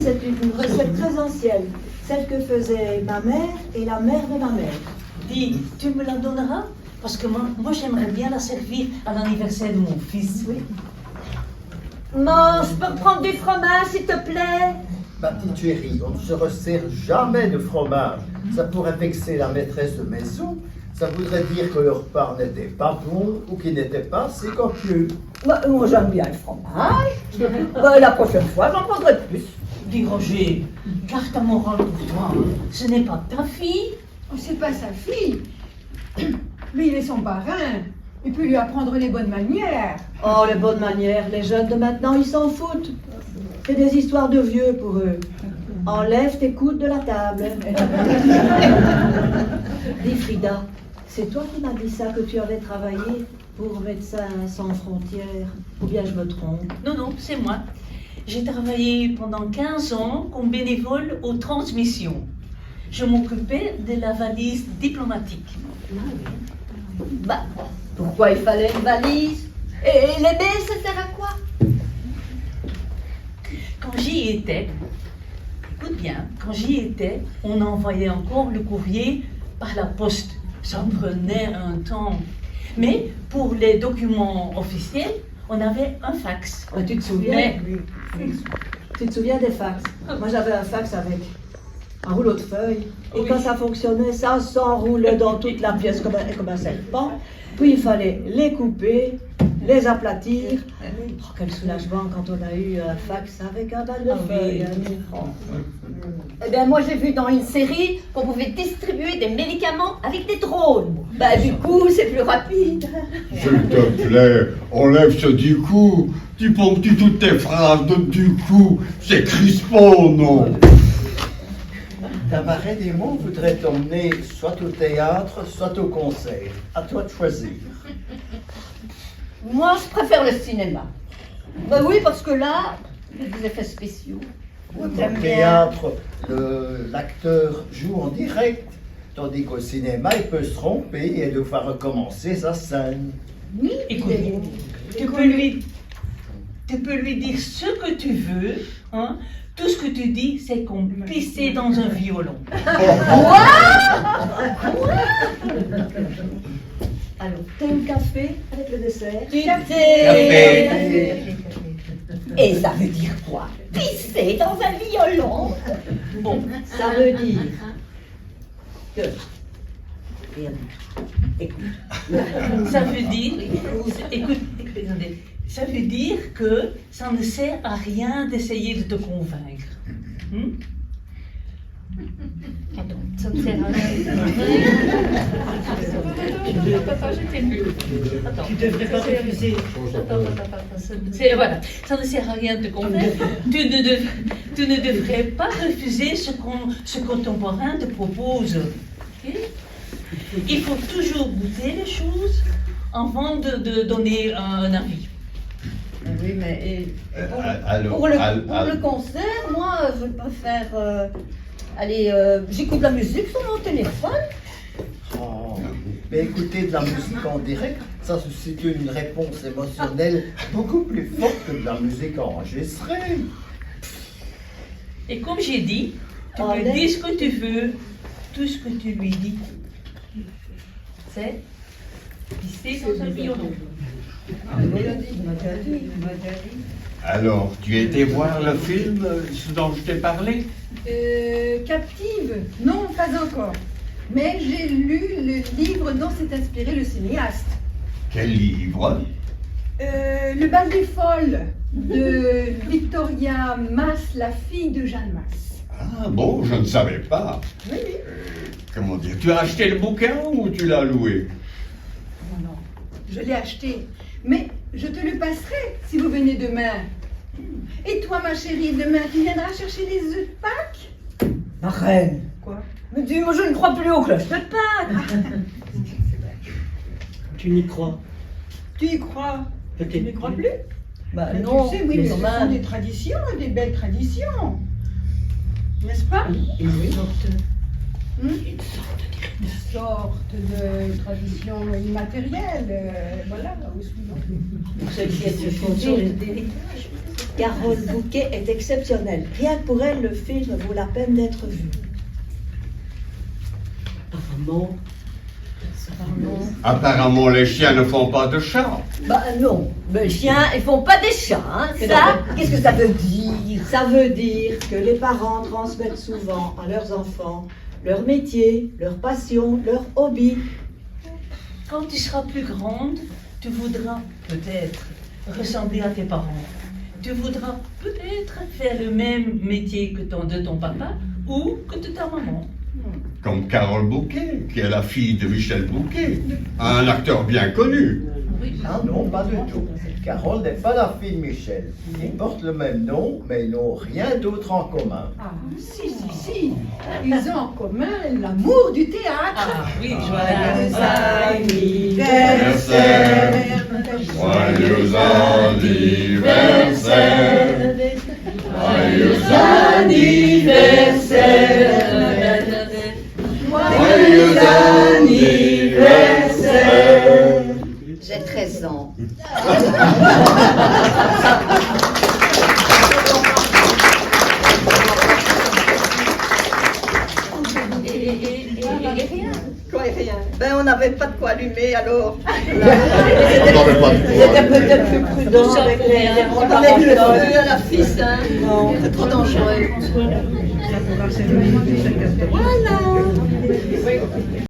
C'est une recette très ancienne, celle que faisait ma mère et la mère de ma mère. Dis, tu me la donneras? Parce que moi j'aimerais bien la servir à l'anniversaire de mon fils. Oui. Maman, je peux prendre du fromage, s'il te plaît? Ma petite chérie, on ne se resserre jamais de fromage. Ça pourrait vexer la maîtresse de maison. Ça voudrait dire que le repas n'était pas bon ou qu'il n'était pas assez copieux. Bah, moi, j'aime bien le fromage. Bah, la prochaine fois, j'en prendrai plus. Dis Roger, garde ta morale pour toi. Ce n'est pas ta fille. Oh, c'est pas sa fille. Lui, il est son parrain. Il peut lui apprendre les bonnes manières. Oh, les bonnes manières, les jeunes de maintenant, ils s'en foutent. C'est des histoires de vieux pour eux. Enlève tes coudes de la table. Dis Frida, c'est toi qui m'as dit ça, que tu avais travaillé pour Médecins sans frontières, ou bien je me trompe? Non, c'est moi. J'ai travaillé pendant 15 ans comme bénévole aux transmissions. Je m'occupais de la valise diplomatique. Bah, pourquoi il fallait une valise? Et les mails, ça sert à quoi? Quand j'y étais, écoute bien, quand j'y étais, on envoyait encore le courrier par la poste. Ça prenait un temps. Mais pour les documents officiels, on avait un fax. Ah, tu te souviens? Tu te souviens des fax? Moi, j'avais un fax avec un rouleau de feuilles. Et quand ça fonctionnait, ça s'enroulait dans toute la pièce comme un serpent. Puis il fallait les couper, les aplatir. Oh, quel soulagement quand on a eu un fax avec un bal de feuilles. Eh bien, moi, j'ai vu dans une série qu'on pouvait distribuer des médicaments avec des drones. Bah, du coup, c'est plus rapide. S'il te plaît, enlève ce du coup. Tu ponctues toutes tes phrases de du coup. C'est crispant, non? Ta marraine et moi, on voudrait t'emmener soit au théâtre, soit au concert. À toi de choisir. Moi, je préfère le cinéma. Bah oui, parce que là, il y a des effets spéciaux. Au théâtre, l'acteur joue en direct, tandis qu'au cinéma, il peut se tromper et devoir recommencer sa scène. Oui, Écoute, tu peux lui dire ce que tu veux, hein. Tout ce que tu dis, c'est comme pisser dans un violon. Alors, thé café avec le dessert? Café. Et ça veut dire quoi? Pisser dans un violon. Bon, ça veut dire que... Écoute. Ça veut dire, écoute, attendez, ça veut dire que ça ne sert à rien d'essayer de te convaincre. Attends, ça ne sert à rien. Attends, tu devrais pas refuser. Voilà, ça ne sert à rien de te convaincre. Tu ne devrais pas refuser ce contemporain te propose. Okay? Il faut toujours goûter les choses avant de donner un avis. Oui, mais Alors, pour le concert, moi, je préfère j'écoute la musique sur mon téléphone. Oh. Mais écouter de la musique en direct, ça suscite une réponse émotionnelle beaucoup plus forte que de la musique enregistrée. Et comme j'ai dit, tu peux dire ce que tu veux, tout ce que tu lui dis. C'est pisser dans un violon. alors, tu étais voir le film ce dont je t'ai parlé? Captive? Non, pas encore. Mais j'ai lu le livre dont s'est inspiré le cinéaste. Quel livre? Le bal des folles de Victoria Mass, la fille de Jeanne Mass. Ah bon, je ne savais pas. Oui. Comment dire, tu as acheté le bouquin ou tu l'as loué? Non, je l'ai acheté. Mais je te le passerai si vous venez demain. Et toi, ma chérie, demain, tu viendras chercher les œufs de Pâques? Ma reine. Quoi? Mais dis-moi, je ne crois plus aux cloches de Pâques. Tu n'y crois? Tu y crois? Tu Peut-être n'y crois plus. plus? Bah Mais non, tu sais, oui, mais ce quand sont même. des traditions, des belles traditions. N'est-ce pas? Et oui. Une sorte de tradition immatérielle, voilà. Pour ceux qui se font sur les héritages. Carole Bouquet est exceptionnelle. Rien que pour elle, le film vaut la peine d'être vu. Apparemment, les chiens ne font pas de chat. Bah non, les chiens, ils font pas des chats, hein. Ça, qu'est-ce que ça veut dire? Ça veut dire que les parents transmettent souvent à leurs enfants leur métier, leur passion, leur hobby. Quand tu seras plus grande, tu voudras peut-être ressembler à tes parents. Tu voudras peut-être faire le même métier que de ton papa ou que de ta maman. Comme Carole Bouquet, qui est la fille de Michel Bouquet, un acteur bien connu. Ah non, pas du tout. Carole n'est pas la fille de Michel. Ils portent le même nom, mais ils n'ont rien d'autre en commun. Ah, si. Ils ont en commun l'amour du théâtre. Ah oui, Joyeux anniversaire. Joyeux anniversaire. Joyeux anniversaire. Joyeux anniversaire. J'ai 13 ans. Et rien. Quoi et rien? Ben on n'avait pas de quoi allumer alors. On n'avait pas de C'était peut-être plus prudent Tout ça avec pour les rien. On avait le feu à la fils, hein. Non. C'est trop dangereux. Voilà.